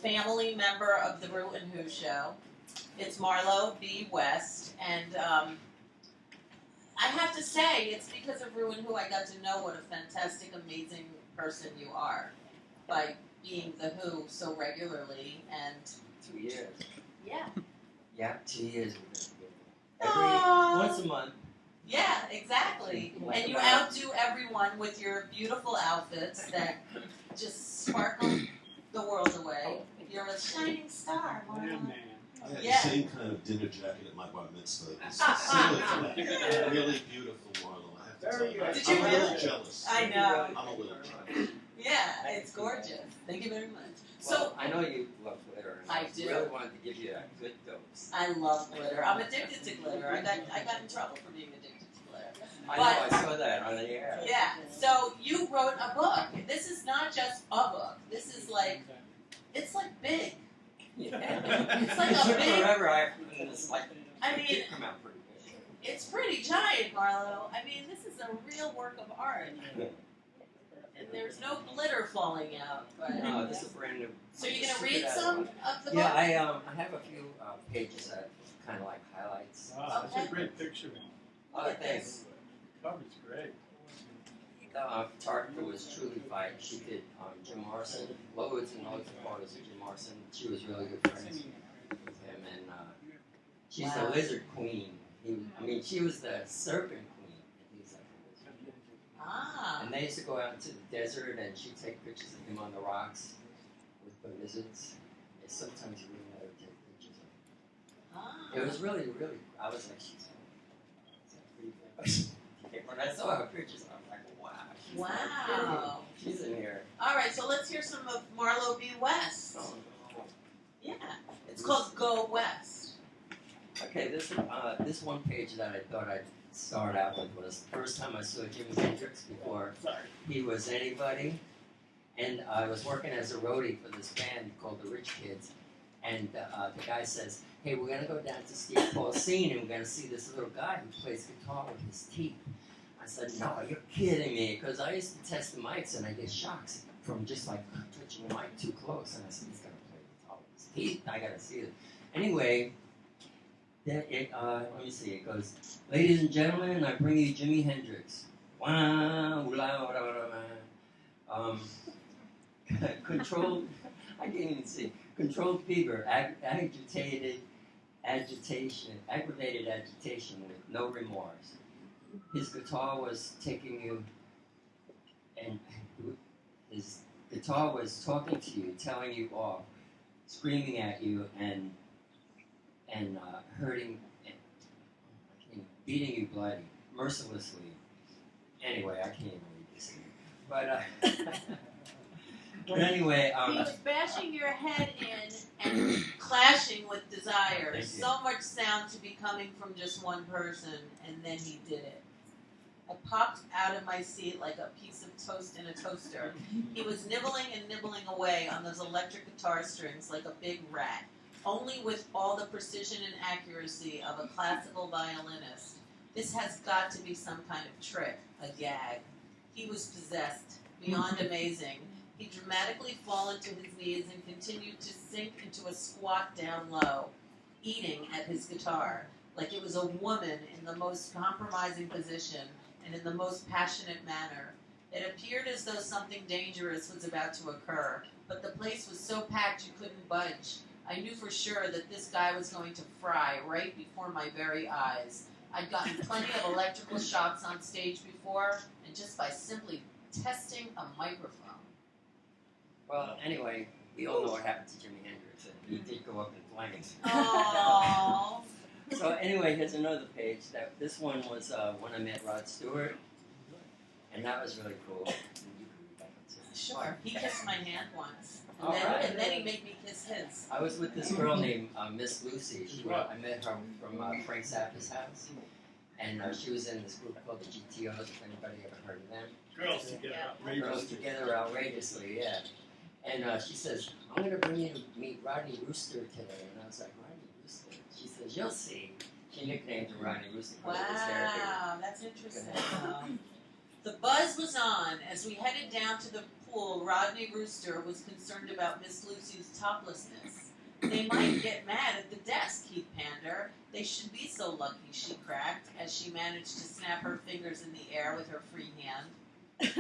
family member of the Rew Who show. It's Marlowe B West, and I have to say, it's because of Rew Who I got to know what a fantastic, amazing person you are by being the Who so regularly. And 2 years. Yeah. Yeah, 2 years. Once a month. Yeah, exactly. And you outdo everyone with your beautiful outfits that just sparkle the world away. You're a shining star, Marlowe. I had the same kind of dinner jacket at my bar mitzvah. It's really beautiful, Marlowe. I have to tell you. Did you I'm a really? little jealous. I know. I'm a little jealous. Yeah, it's gorgeous. Thank you very much. Well, I know you love glitter. And I do. Really wanted to give you a good dose. I love glitter. I'm addicted to glitter. I got in trouble for being addicted to glitter. I know, I saw that on the air. Yeah. So you wrote a book. This is not just a book. This is like, it's like big. Yeah. It's like it a took big. forever. It's like, I mean, it did come out pretty good. It's pretty giant, Marlowe. I mean, this is a real work of art. And there's no glitter falling out. But No, this is brand new. So you're gonna read some of the book? Yeah, I have a few pages that kind of like highlights. Wow, that's a great picture. Oh, thanks. The cover's great. The photographer was truly fine. She did Jim Morrison, loads and loads of photos of Jim Morrison. She was really good friends with him, and she's the lizard queen. She was the serpent queen, and he's like a lizard. Ah. And they used to go out into the desert, and she'd take pictures of him on the rocks with the lizards. And sometimes you wouldn't let her take pictures of him. Ah. It was really, really. I was like, she's pretty good. When I saw her pictures, I was like, wow. Wow. She's in here. All right, so let's hear some of Marlowe B West. Oh, Yeah. It's called Go West. okay, this one page that I thought I'd start out with was the first time I saw Jimi Hendrix before he was anybody. And I was working as a roadie for this band called the Rich Kids. And the guy says, hey, we're going to go down to Steve Paul's scene and we're going to see this little guy who plays guitar with his teeth. I said, no, you're kidding me. Because I used to test the mics and I get shocks from just like touching the mic too close. And I said, he's going to play guitar with his teeth. I got to see it. Anyway, then let me see. It goes, ladies and gentlemen, I bring you Jimi Hendrix. Controlled, I can't even see. Controlled fever, aggravated agitation with no remorse. His guitar was taking you, and his guitar was talking to you, telling you off, screaming at you, and hurting, and beating you bloody, mercilessly. Anyway, I can't even read this. But but anyway, He was bashing your head in and clashing with desire. Thank you. So much sound to be coming from just one person, and then he did it. I popped out of my seat like a piece of toast in a toaster. He was nibbling and nibbling away on those electric guitar strings like a big rat, only with all the precision and accuracy of a classical violinist. This has got to be some kind of trick, a gag. He was possessed, beyond amazing. He dramatically fallen to his knees and continued to sink into a squat down low, eating at his guitar, like it was a woman in the most compromising position and in the most passionate manner. It appeared as though something dangerous was about to occur, but the place was so packed you couldn't budge. I knew for sure that this guy was going to fry right before my very eyes. I'd gotten plenty of electrical shocks on stage before, and just by simply testing a microphone. well, anyway, we all know what happened to Jimi Hendrix, and he did go up in flames. Aww. So anyway, here's another page. This one was when I met Rod Stewart, and that was really cool. Sure. He kissed my hand once, All right. and then he made me kiss his. I was with this girl named Miss Lucy. I met her from Frank Zappa's house, and she was in this group called the GTOs. If anybody ever heard of them? Girls together. Girls Together Outrageously, yeah. And she says, I'm going to bring you to meet Rodney Rooster today. And I was like, Rodney Rooster? She says, you'll see. She nicknamed him Rodney Rooster. Wow, that's interesting. The buzz was on as we headed down to the pool, Rodney Rooster was concerned about Miss Lucy's toplessness. They might get mad at the desk, he'd pander. They should be so lucky, she cracked, as she managed to snap her fingers in the air with her free hand.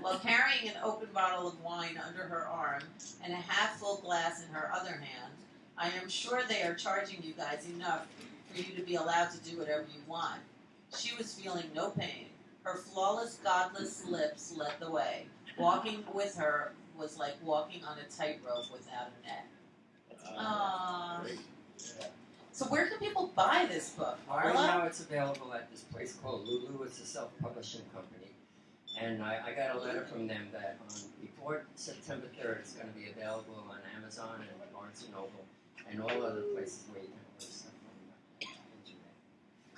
While carrying an open bottle of wine under her arm and a half-full glass in her other hand, I am sure they are charging you guys enough for you to be allowed to do whatever you want. She was feeling no pain. Her flawless, godless lips led the way. Walking with her was like walking on a tightrope without a net. Aww. Great. So where can people buy this book, Right Marla? now it's available at this place called Lulu. It's a self-publishing company. And I got a letter from them that before September 3rd, it's going to be available on Amazon and Barnes & Noble and all other places where you can order stuff from the internet.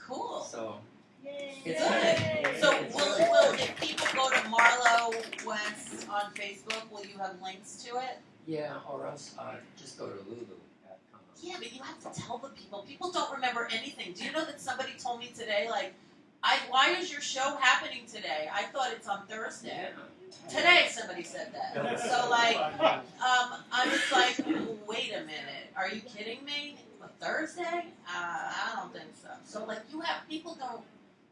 Cool. So Good. it's So it's will really if people go to Marlowe West on Facebook, will you have links to it? yeah, or else just go to lulu.com. Yeah, but you have to tell the people. People don't remember anything. Do you know that somebody told me today, like, why is your show happening today? I thought it's on Thursday. Yeah. Today somebody said that. So like, I was like, wait a minute, are you kidding me? A Thursday? I don't think so. So like, you have people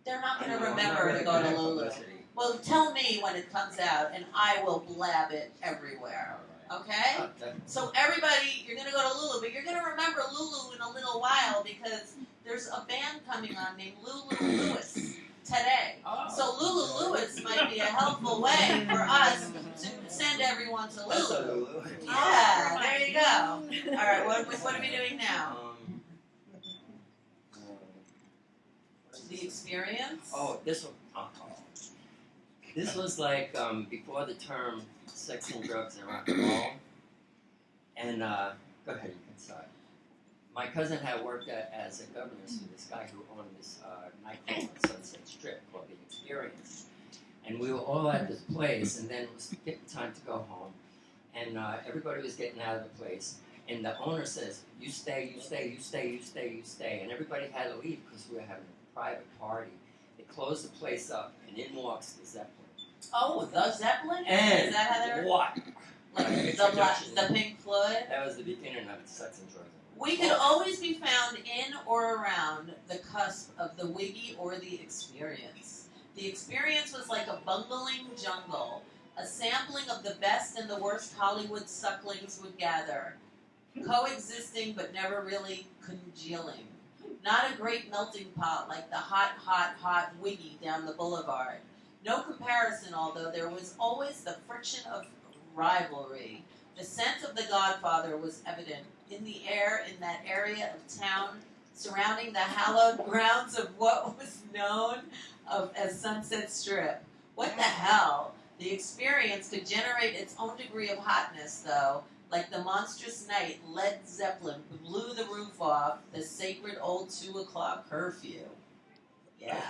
they're not going to remember to go to Lulu. Well, tell me when it comes out, and I will blab it everywhere. Okay? So everybody, you're going to go to Lulu, but you're going to remember Lulu in a little while because there's a band coming on named Lulu Lewis today. So Lulu Lewis might be a helpful way for us to send everyone to Lulu. Yeah, there you go. All right, what are we doing now? The experience? Oh, this one. This was like before the term sex and drugs and rock and roll. And go ahead, you can start. My cousin had worked as a governess with this guy who owned this nightclub on Sunset Strip called The Experience. And we were all at this place, and then it was getting time to go home. And everybody was getting out of the place. And the owner says, you stay, you stay, you stay, you stay, you stay. And everybody had to leave because we were having a private party. They closed the place up, and in walks the Zeppelin. Oh, the Zeppelin? And Is that how they're what? like the Pink Floyd? That was the beginning of sex and drugs. We could always be found in or around the cusp of the Wiggy or the Experience. The Experience was like a bungling jungle, a sampling of the best and the worst Hollywood sucklings would gather, coexisting but never really congealing. Not a great melting pot like the hot, hot, hot Wiggy down the boulevard. No comparison, although there was always the friction of rivalry. The scent of the Godfather was evident in the air in that area of town surrounding the hallowed grounds of what was known as Sunset Strip. What the hell? The Experience could generate its own degree of hotness, though. Like the monstrous night, Led Zeppelin blew the roof off the sacred old 2 o'clock curfew. Yeah.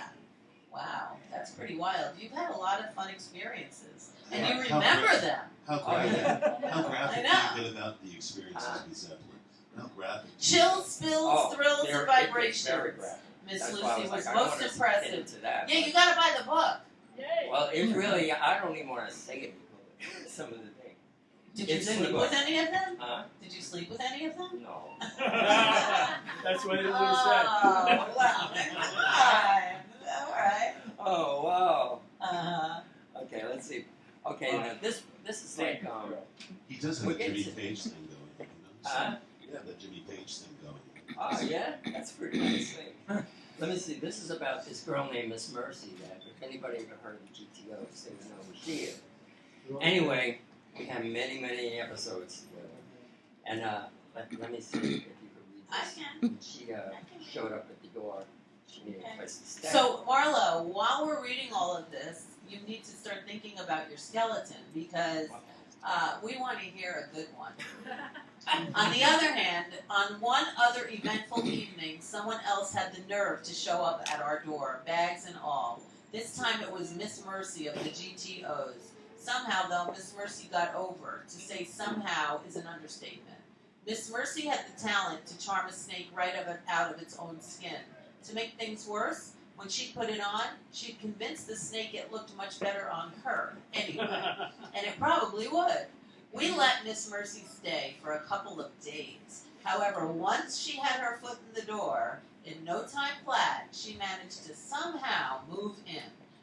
Wow, that's pretty wild. You've had a lot of fun experiences, and you remember them. How graphic I do know. you get about the experiences with Zeppelin? How graphic? Chills, spills, thrills, and vibrations. Very graphic. Miss That's Lucy why I was was like, I don't most wanna get impressive. into that, Yeah, but- you gotta buy the book. Well, it really, I don't even want to say it. Some of the things. Did you It's in the sleep book. with any of them? Huh? Did you sleep with any of them? No. That's what it would have said. Oh, well, all right. Oh, wow. Uh-huh. Okay, let's see. Okay, now this is like, He does have We'll a get Jimmy to- Page thing going. You know? Huh? You have that Jimmy Page thing going. Oh, yeah? That's pretty nice thing. Let me see. This is about this girl named Miss Mercy that if anybody ever heard of the GTOs, they would know who she is. Anyway, we have many, many episodes together. And let me see if you could read I this. can. She showed up at the door. She needed a place to stay. So, Marlo, while we're reading all of this, you need to start thinking about your skeleton because we want to hear a good one. On the other hand, on one other eventful evening, someone else had the nerve to show up at our door, bags and all. This time it was Miss Mercy of the GTOs. Somehow, though, Miss Mercy got over. To say somehow is an understatement. Miss Mercy had the talent to charm a snake right out of its own skin. To make things worse, When she put it on, she'd convince the snake it looked much better on her anyway, and it probably would. We let Miss Mercy stay for a couple of days. However, once she had her foot in the door, in no time flat, she managed to somehow move in.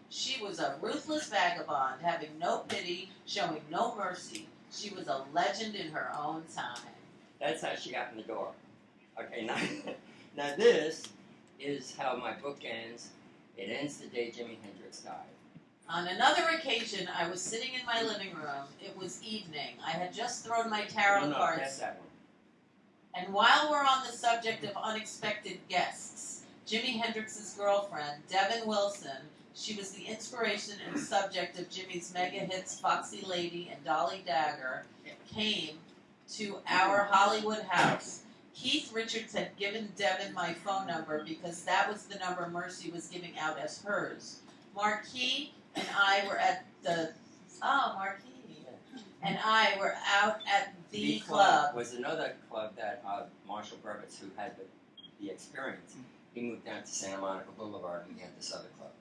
She was a ruthless vagabond, having no pity, showing no mercy. She was a legend in her own time. That's how she got in the door. Okay, now this is how my book ends. It ends the day Jimi Hendrix died. On another occasion, I was sitting in my living room. It was evening. I had just thrown my tarot No, cards. that's that one. And while we're on the subject of unexpected guests, Jimi Hendrix's girlfriend, Devin Wilson, she was the inspiration and subject of Jimi's mega hits Foxy Lady and Dolly Dagger, came to our Hollywood house. Keith Richards had given Devin my phone number because that was the number Mercy was giving out as hers. Marquis and I were at the... Oh, Marquis. And I were out at the club. Was another club that Marshall Burbitz, who had the experience, he moved down to Santa Monica Boulevard and we had this other club.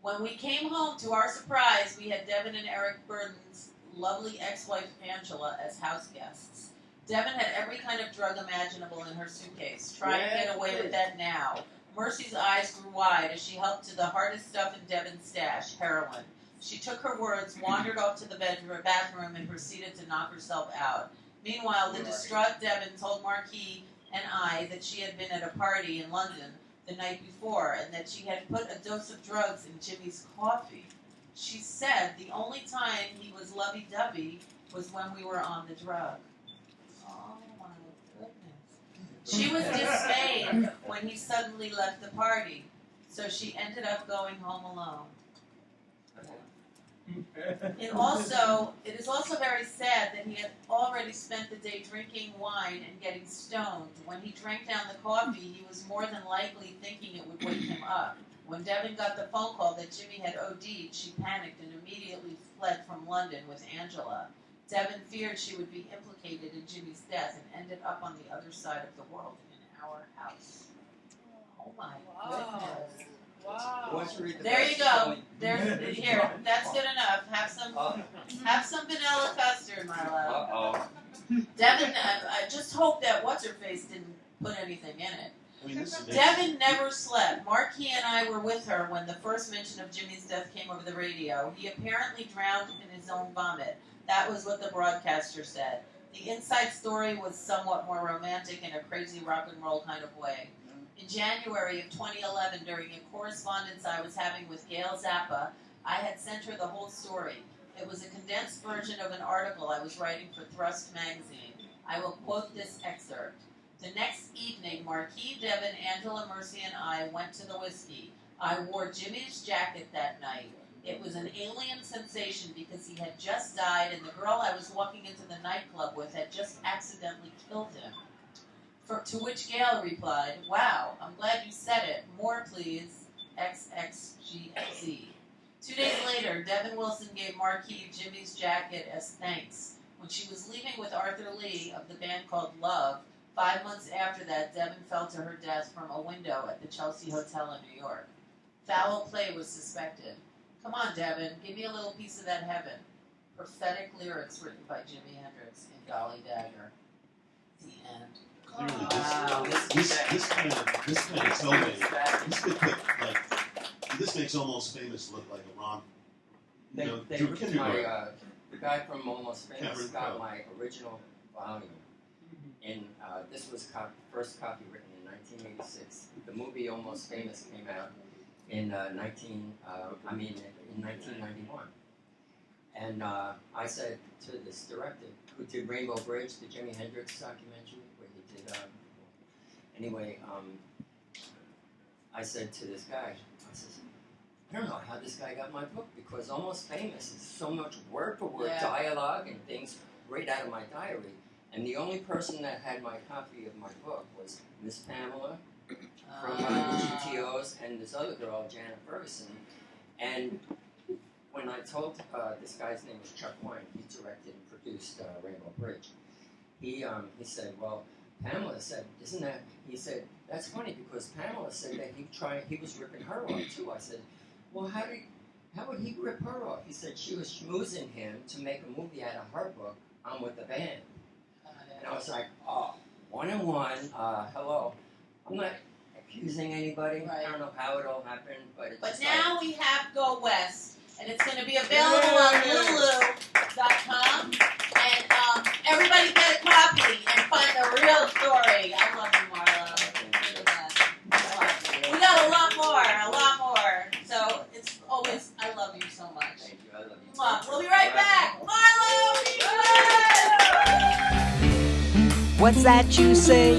When we came home, to our surprise, we had Devin and Eric Burden's lovely ex-wife Angela as house guests. Devin had every kind of drug imaginable in her suitcase. Try and get away with that now. Mercy's eyes grew wide as she helped to the hardest stuff in Devin's stash, heroin. She took her words, wandered off to the bathroom, and proceeded to knock herself out. Meanwhile, the distraught Devin told Marquis and I that she had been at a party in London the night before and that she had put a dose of drugs in Jimmy's coffee. She said the only time he was lovey-dovey was when we were on the drug. Oh my goodness. She was dismayed when he suddenly left the party, so she ended up going home alone. It is also very sad that he had already spent the day drinking wine and getting stoned. When he drank down the coffee, he was more than likely thinking it would wake him up. When Devin got the phone call that Jimi had OD'd, she panicked and immediately fled from London with Angela. Devin feared she would be implicated in Jimmy's death and ended up on the other side of the world in our house. Oh my goodness. Wow. There you go. Here, that's good enough. Have some vanilla custard, Marlowe. Devin, I just hope that what's-her-face didn't put anything in it. I mean, this is Devin never slept. Marquis and I were with her when the first mention of Jimmy's death came over the radio. He apparently drowned in his own vomit. That was what the broadcaster said. The inside story was somewhat more romantic in a crazy rock and roll kind of way. In January of 2011, during a correspondence I was having with Gail Zappa, I had sent her the whole story. It was a condensed version of an article I was writing for Thrust magazine. I will quote this excerpt. The next evening, Marquis, Devin, Angela, Mercy, and I went to the whiskey. I wore Jimmy's jacket that night. It was an alien sensation because he had just died and the girl I was walking into the nightclub with had just accidentally killed him. To which Gail replied, "Wow, I'm glad you said it. More, please. XXGZ." 2 days later, Devin Wilson gave Marquis Jimmy's jacket as thanks. When she was leaving with Arthur Lee of the band called Love, 5 months after that, Devin fell to her death from a window at the Chelsea Hotel in New York. Foul play was suspected. Come on, Devin, give me a little piece of that heaven. Prophetic lyrics written by Jimi Hendrix in Dolly Dagger. The end. clearly Wow. this kind of this makes Almost Famous look like a Ron. They Drew ripped Kindergarten. the guy from Almost Famous Cameron got Crowe. my original volume. And this was first copy written in 1986. The movie Almost Famous came out in 1991. And I said to this director, who did Rainbow Bridge, the Jimi Hendrix documentary, where he did, anyway, I said to this guy, I said, I don't know how this guy got my book, because Almost Famous is so much word-for-word dialogue and things right out of my diary. And the only person that had my copy of my book was Miss Pamela from GTOs and this other girl, Janet Ferguson. And when I told this guy's name was Chuck Wine, he directed and produced Rainbow Bridge. He said, well, Pamela said, isn't that? He said, That's funny because Pamela said that he was ripping her off too. I said, well, how would he rip her off? He said she was schmoozing him to make a movie out of her book, I'm with the band. And I was like, oh, 1 and 1, hello. I'm not accusing anybody. Right. I don't know how it all happened, but it's But just now we have Go West, and it's going to be available on Lulu.com. And everybody get a copy and find the real story. I love you, Marlowe. You're the best. We got a lot more. So it's always, I love you so much. Thank you, I love you. We'll be right back. Marlowe B West! What's that you say?